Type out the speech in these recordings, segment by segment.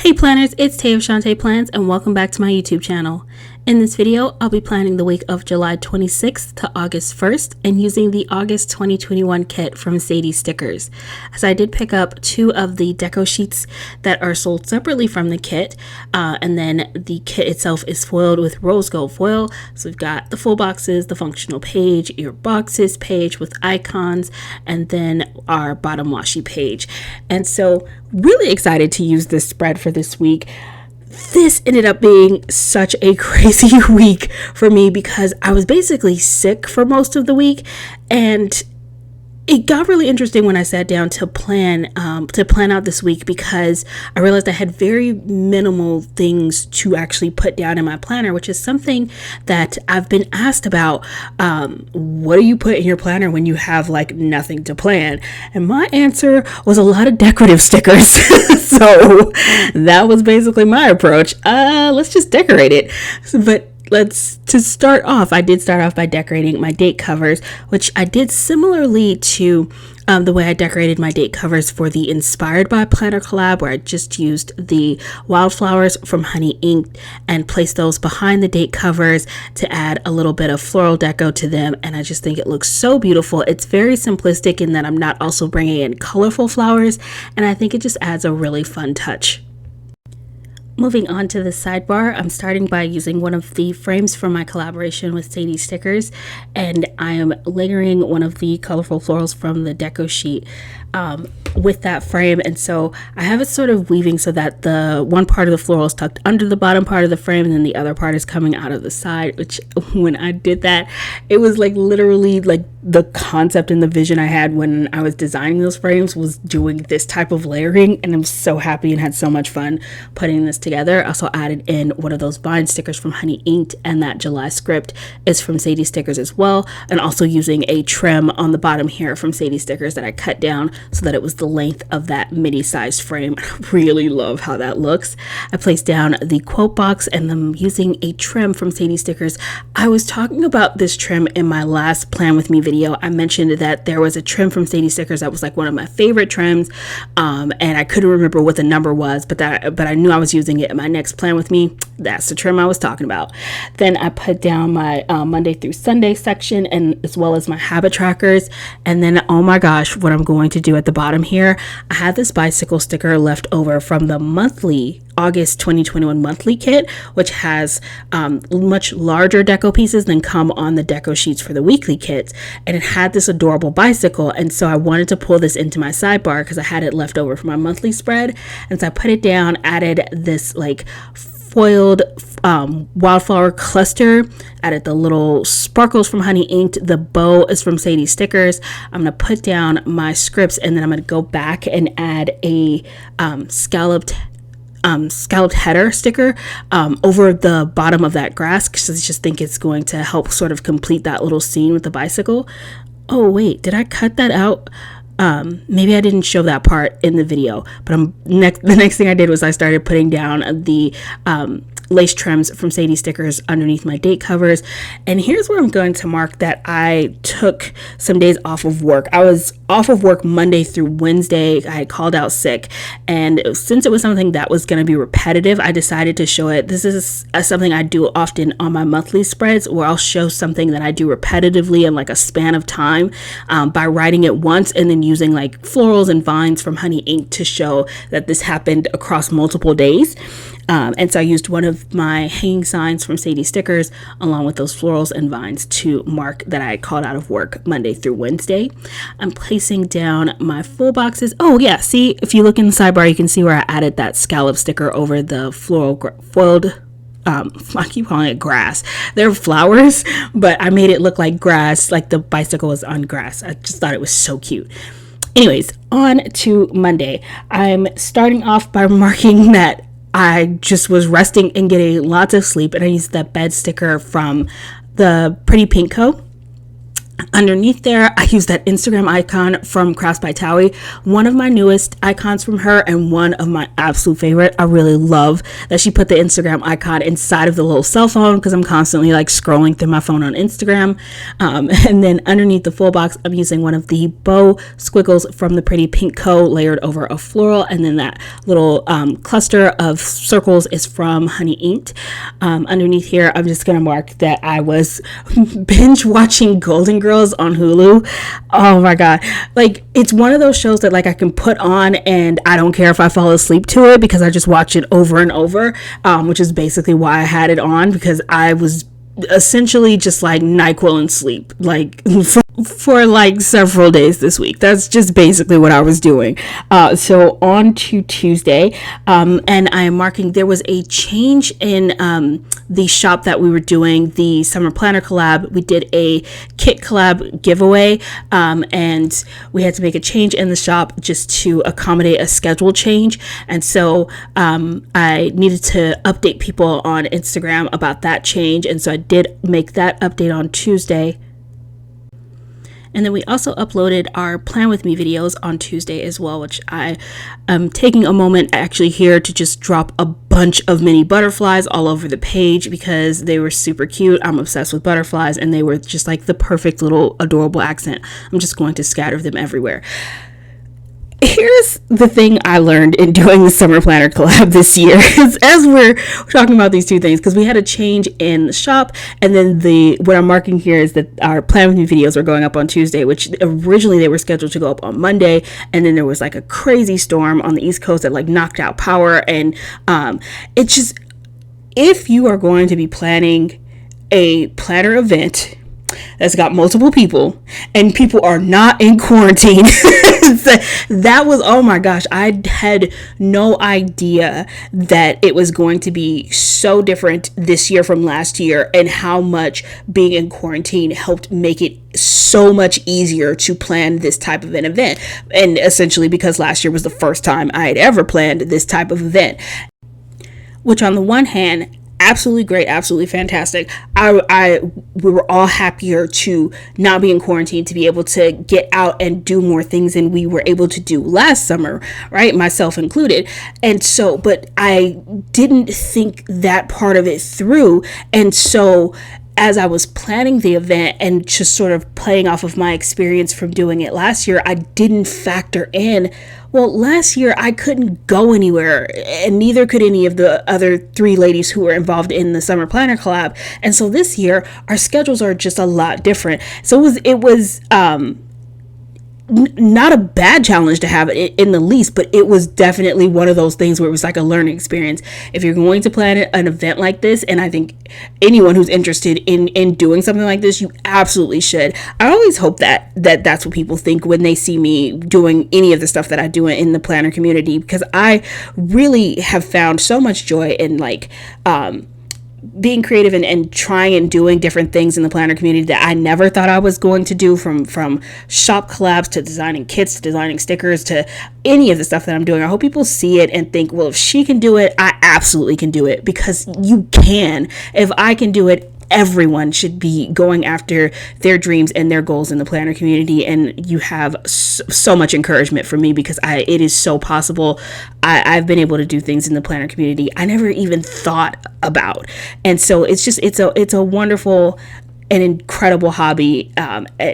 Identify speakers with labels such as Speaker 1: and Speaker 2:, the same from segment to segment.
Speaker 1: Hey planners, it's Tay of Shantae Plans and welcome back to my YouTube channel. In this video, I'll be planning the week of July 26th to August 1st and using the August 2021 kit from Sadie Stickers. As I did pick up two of the deco sheets that are sold separately from the kit, and then the kit itself is foiled with rose gold foil. So we've got the full boxes, the functional page, your boxes page with icons, and then our bottom washi page. And so really excited to use this spread for this week. This ended up being such a crazy week for me because I was basically sick for most of the week, and it got really interesting when I sat down to plan out this week because I realized I had very minimal things to actually put down in my planner, which is something that I've been asked about. What do you put in your planner when you have like nothing to plan? And my answer was a lot of decorative stickers. So that was basically my approach. Let's just decorate it. But to start off, I did start off by decorating my date covers, which I did similarly to the way I decorated my date covers for the Inspired by Planner collab, where I just used the wildflowers from Honey Ink and placed those behind the date covers to add a little bit of floral deco to them. And I just think it looks so beautiful. It's very simplistic in that I'm not also bringing in colorful flowers, and I think it just adds a really fun touch. Moving on to the sidebar, I'm starting by using one of the frames from my collaboration with Sadie Stickers, and I am layering one of the colorful florals from the deco sheet with that frame. And so I have it sort of weaving so that the one part of the floral is tucked under the bottom part of the frame and then the other part is coming out of the side, which when I did that, it was like literally like the concept and the vision I had when I was designing those frames was doing this type of layering, and I'm so happy and had so much fun putting this together. I also added in one of those vine stickers from Honey Inked, and that July script is from Sadie Stickers as well, and also using a trim on the bottom here from Sadie Stickers that I cut down so that it was the length of that mini sized frame. I really love how that looks. I placed down the quote box and I'm using a trim from Sadie Stickers. I was talking about this trim in my last Plan With Me video. I mentioned that there was a trim from Sadie Stickers that was like one of my favorite trims, and I couldn't remember what the number was, but I knew I was using it in my next Plan With Me. That's the trim I was talking about. Then I put down my Monday through Sunday section, and as well as my habit trackers. And then, oh my gosh, what I'm going to do at the bottom here, I had this bicycle sticker left over from the monthly August 2021 monthly kit, which has much larger deco pieces than come on the deco sheets for the weekly kits, and it had this adorable bicycle, and so I wanted to pull this into my sidebar because I had it left over from my monthly spread. And so I put it down, added this like foiled wildflower cluster, added the little sparkles from Honey Inked, the bow is from Sadie Stickers. I'm gonna put down my scripts, and then I'm gonna go back and add a scalloped header sticker over the bottom of that grass, because I just think it's going to help sort of complete that little scene with the bicycle. Oh wait, did I cut that out? Maybe I didn't show that part in the video, but the next thing I did was I started putting down the lace trims from Sadie Stickers underneath my date covers. And here's where I'm going to mark that I took some days off of work. I was off of work Monday through Wednesday. I had called out sick, and since it was something that was going to be repetitive, I decided to show it. This is something I do often on my monthly spreads, where I'll show something that I do repetitively in like a span of time by writing it once and then using like florals and vines from Honey Ink to show that this happened across multiple days. And so I used one of my hanging signs from Sadie Stickers along with those florals and vines to mark that I had called out of work Monday through Wednesday. I'm placing down my full boxes. Oh yeah, see, if you look in the sidebar, you can see where I added that scallop sticker over the foiled I keep calling it grass. They're flowers, but I made it look like grass, like the bicycle was on grass. I just thought it was so cute. Anyways, on to Monday. I'm starting off by marking that I just was resting and getting lots of sleep, and I used that bed sticker from the Pretty Pink Co. Underneath there, I use that Instagram icon from Crafts by Towie, one of my newest icons from her and one of my absolute favorite. I really love that she put the Instagram icon inside of the little cell phone because I'm constantly like scrolling through my phone on Instagram. And then underneath the full box, I'm using one of the bow squiggles from the Pretty Pink Co. layered over a floral, and then that little cluster of circles is from Honey Inked. Underneath here, I'm just going to mark that I was binge watching Golden Girls on Hulu. Oh my god, like it's one of those shows that like I can put on and I don't care if I fall asleep to it because I just watch it over and over, which is basically why I had it on, because I was essentially just like NyQuil and sleep like for like several days this week. That's just basically what I was doing. So on to Tuesday, and I am marking there was a change in the shop that we were doing, the summer planner collab. We did a kit collab giveaway, and we had to make a change in the shop just to accommodate a schedule change. And so I needed to update people on Instagram about that change, and so I did make that update on Tuesday. And then we also uploaded our Plan With Me videos on Tuesday as well, which I am taking a moment actually here to just drop a bunch of mini butterflies all over the page because they were super cute. I'm obsessed with butterflies and they were just like the perfect little adorable accent. I'm just going to scatter them everywhere. Here's the thing I learned in doing the summer planner collab this year, as we're talking about these two things, because we had a change in the shop, and then what I'm marking here is that our Plan With Me videos are going up on Tuesday, which originally they were scheduled to go up on Monday, and then there was like a crazy storm on the East Coast that like knocked out power, and it's just, if you are going to be planning a planner event that's got multiple people and people are not in quarantine, that was, oh my gosh, I had no idea that it was going to be so different this year from last year, and how much being in quarantine helped make it so much easier to plan this type of an event. And essentially because last year was the first time I had ever planned this type of event, which on the one hand, absolutely great, absolutely fantastic. We were all happier to not be in quarantine, to be able to get out and do more things than we were able to do last summer, right? Myself included. And so, but I didn't think that part of it through. And so as I was planning the event and just sort of playing off of my experience from doing it last year, I didn't factor in, well, last year I couldn't go anywhere, and neither could any of the other 3 ladies who were involved in the summer planner collab. And so this year our schedules are just a lot different. So it was not a bad challenge to have it in the least, but it was definitely one of those things where it was like a learning experience. If you're going to plan an event like this, and I think anyone who's interested in doing something like this, you absolutely should. I always hope that's what people think when they see me doing any of the stuff that I do in the planner community, because I really have found so much joy in like being creative and trying and doing different things in the planner community that I never thought I was going to do, from shop collabs to designing kits to designing stickers to any of the stuff that I'm doing. I hope people see it and think, well, if she can do it, I absolutely can do it, because you can. If I can do it, everyone should be going after their dreams and their goals in the planner community. And you have so much encouragement from me, because it is so possible. I've been able to do things in the planner community I never even thought about. And so it's a wonderful an incredible hobby.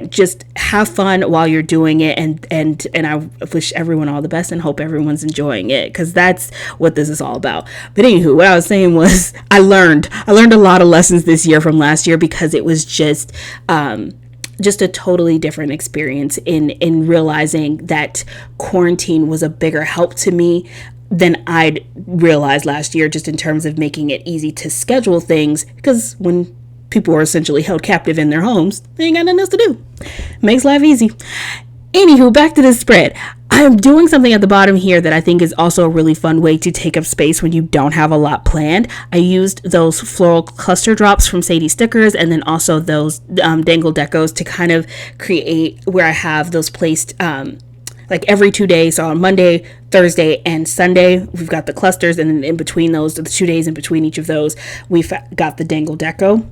Speaker 1: Just have fun while you're doing it, and I wish everyone all the best and hope everyone's enjoying it, because that's what this is all about. But anywho, what I was saying was I learned a lot of lessons this year from last year, because it was just a totally different experience in realizing that quarantine was a bigger help to me than I'd realized last year, just in terms of making it easy to schedule things, because when people are essentially held captive in their homes, they ain't got nothing else to do. Makes life easy. Anywho, back to the spread. I'm doing something at the bottom here that I think is also a really fun way to take up space when you don't have a lot planned. I used those floral cluster drops from Sadie stickers, and then also those dangle decos to kind of create where I have those placed like every 2 days. So on Monday, Thursday, and Sunday, we've got the clusters, and then in between those, the 2 days in between each of those, we've got the dangle deco.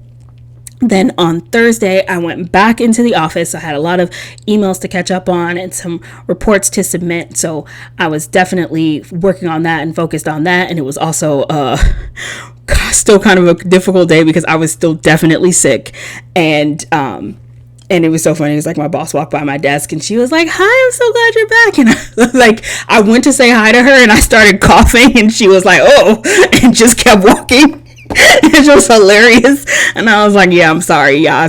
Speaker 1: Then on Thursday, I went back into the office. I had a lot of emails to catch up on and some reports to submit. So I was definitely working on that and focused on that. And it was also still kind of a difficult day because I was still definitely sick. And it was so funny. It was like my boss walked by my desk and she was like, "Hi, I'm so glad you're back." And I was like, I went to say hi to her and I started coughing and she was like, "Oh," and just kept walking. It was hilarious. And I was like, "Yeah, I'm sorry. Yeah,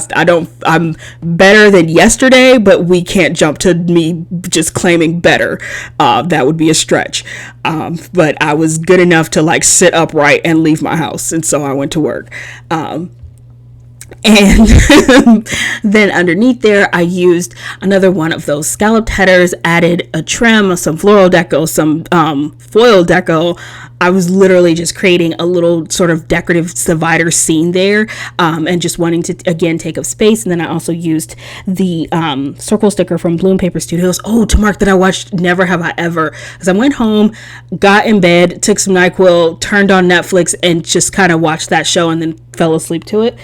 Speaker 1: I'm better than yesterday, but we can't jump to me just claiming better. That would be a stretch. But I was good enough to like sit upright and leave my house. And so I went to work. And then underneath there, I used another one of those scalloped headers, added a trim, some floral deco, some foil deco. I was literally just creating a little sort of decorative divider scene there, and just wanting to, again, take up space. And then I also used the circle sticker from Bloom Paper Studios. Oh, to mark that I watched Never Have I Ever. Because I went home, got in bed, took some NyQuil, turned on Netflix, and just kind of watched that show and then fell asleep to it.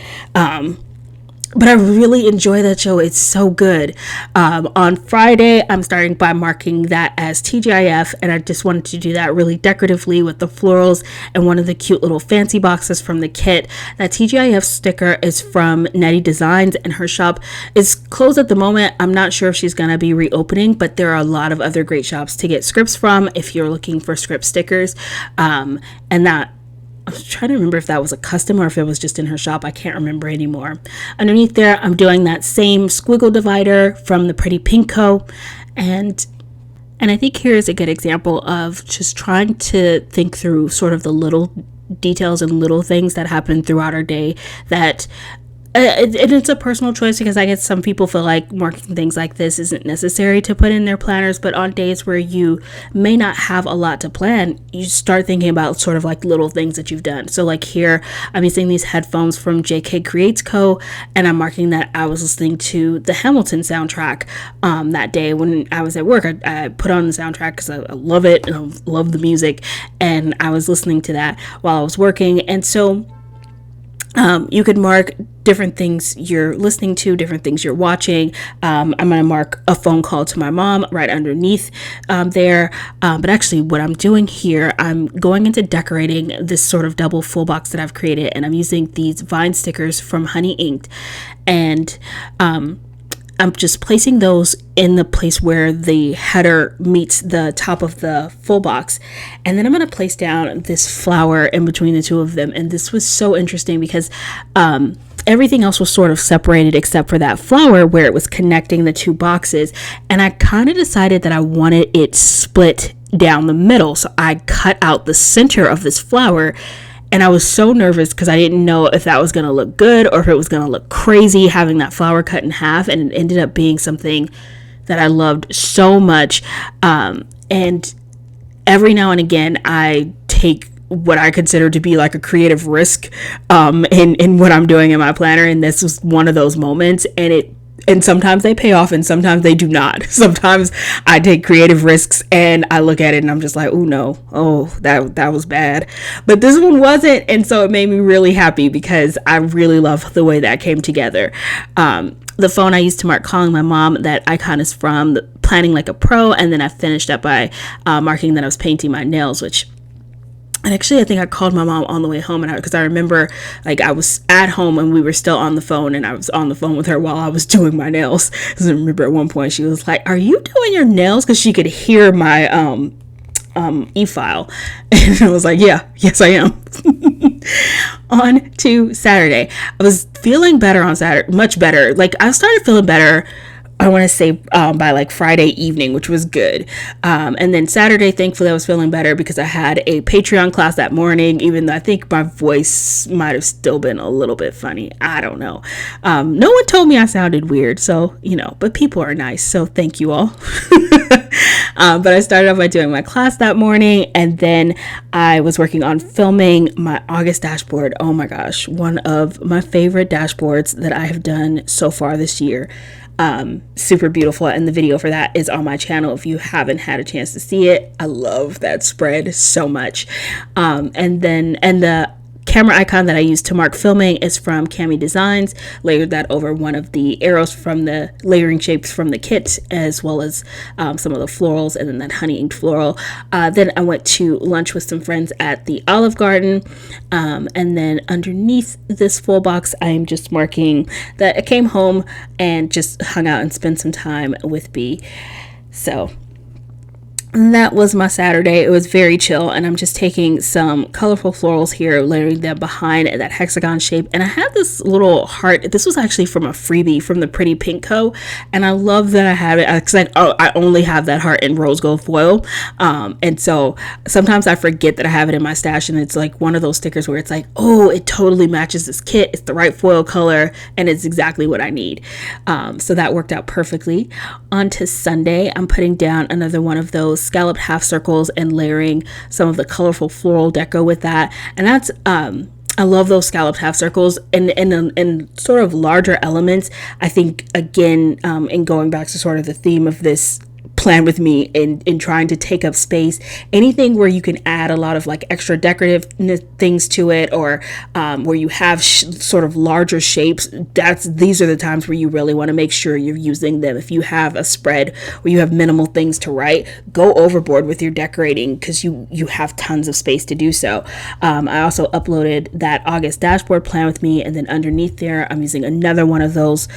Speaker 1: But I really enjoy that show. It's so good. On Friday, I'm starting by marking that as TGIF, and I just wanted to do that really decoratively with the florals and one of the cute little fancy boxes from the kit. That TGIF sticker is from Nettie Designs, and her shop is closed at the moment. I'm not sure if she's going to be reopening, but there are a lot of other great shops to get scripts from if you're looking for script stickers. And that I was trying to remember if that was a custom or if it was just in her shop. I can't remember anymore. Underneath there, I'm doing that same squiggle divider from the Pretty Pink Co. And I think here is a good example of just trying to think through sort of the little details and little things that happen throughout our day that it's a personal choice, because I guess some people feel like marking things like this isn't necessary to put in their planners, but on days where you may not have a lot to plan, you start thinking about sort of like little things that you've done. So like here, I'm using these headphones from JK Creates Co., and I'm marking that I was listening to the Hamilton soundtrack that day when I was at work. I put on the soundtrack because I love it and I love the music, and I was listening to that while I was working. And so you could mark different things you're listening to, different things you're watching. I'm going to mark a phone call to my mom right underneath there. But actually what I'm doing here, I'm going into decorating this sort of double full box that I've created, and I'm using these vine stickers from Honey Inked. And I'm just placing those in the place where the header meets the top of the full box. And then I'm going to place down this flower in between the two of them. And this was so interesting because everything else was sort of separated except for that flower where it was connecting the two boxes. And I kind of decided that I wanted it split down the middle. So I cut out the center of this flower. And I was so nervous because I didn't know if that was going to look good or if it was going to look crazy having that flower cut in half. And it ended up being something that I loved so much. And every now and again, I take what I consider to be like a creative risk in what I'm doing in my planner. And this was one of those moments. And sometimes they pay off and sometimes they do not. Sometimes I take creative risks and I look at it and I'm just like, oh no, that was bad. But this one wasn't. And so it made me really happy because I really love the way that came together. The phone I used to mark calling my mom, that icon is from Planning Like a Pro. And then I finished up by marking that I was painting my nails, and actually, I think I called my mom on the way home, because I remember like I was at home and we were still on the phone, and I was on the phone with her while I was doing my nails. Because I remember at one point she was like, "Are you doing your nails?" Because she could hear my e-file, and I was like, yes I am. On to Saturday, I was feeling better on Saturday, much better. Like I started feeling better, I want to say by like Friday evening, which was good. And then Saturday, thankfully, I was feeling better because I had a Patreon class that morning, even though I think my voice might have still been a little bit funny. I don't know. No one told me I sounded weird. So, but people are nice. So thank you all. But I started off by doing my class that morning, and then I was working on filming my August dashboard. Oh my gosh, one of my favorite dashboards that I have done so far this year. Super beautiful, and the video for that is on my channel if you haven't had a chance to see it. I love that spread so much. And the camera icon that I used to mark filming is from Cami Designs. Layered that over one of the arrows from the layering shapes from the kit, as well as some of the florals, and then that honey inked floral. Then I went to lunch with some friends at the Olive Garden, and then underneath this full box I am just marking that I came home and just hung out and spent some time with B. So that was my Saturday. It was very chill, and I'm just taking some colorful florals here, layering them behind that hexagon shape. And I had this little heart. This was actually from a freebie from the Pretty Pink Co. And I love that I have it because I only have that heart in rose gold foil. And so sometimes I forget that I have it in my stash, and it's like one of those stickers where it's like, oh, it totally matches this kit. It's the right foil color, and it's exactly what I need. So that worked out perfectly. On to Sunday, I'm putting down another one of those scalloped half circles and layering some of the colorful floral deco with that. And that's I love those scalloped half circles and sort of larger elements. I think again, in going back to sort of the theme of this plan with me in trying to take up space, anything where you can add a lot of like extra decorative things to it, or where you have sort of larger shapes, these are the times where you really want to make sure you're using them. If you have a spread where you have minimal things to write, go overboard with your decorating because you have tons of space to do so. I also uploaded that August dashboard plan with me, and then underneath there I'm using another one of those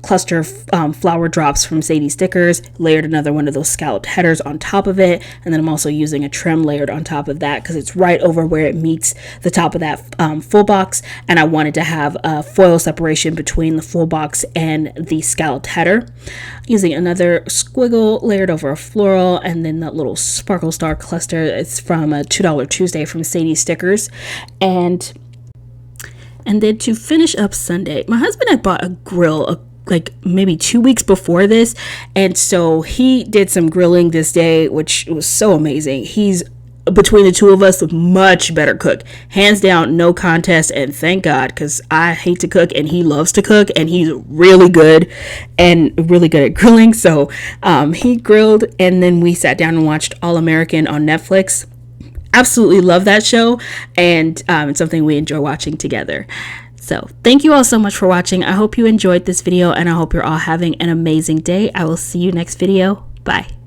Speaker 1: cluster flower drops from Sadie Stickers, layered another one of those scalloped headers on top of it, and then I'm also using a trim layered on top of that because it's right over where it meets the top of that full box, and I wanted to have a foil separation between the full box and the scalloped header. Using another squiggle layered over a floral, and then that little sparkle star cluster. It's from a $2 Tuesday from Sadie Stickers. And then to finish up Sunday, my husband had bought a grill like maybe 2 weeks before this, and so he did some grilling this day, which was so amazing. He's, between the two of us, a much better cook, hands down, no contest. And thank God, because I hate to cook and he loves to cook, and he's really good at grilling. So he grilled, and then we sat down and watched All American on Netflix. Absolutely love that show, and it's something we enjoy watching together. So thank you all so much for watching. I hope you enjoyed this video, and I hope you're all having an amazing day. I will see you next video. Bye.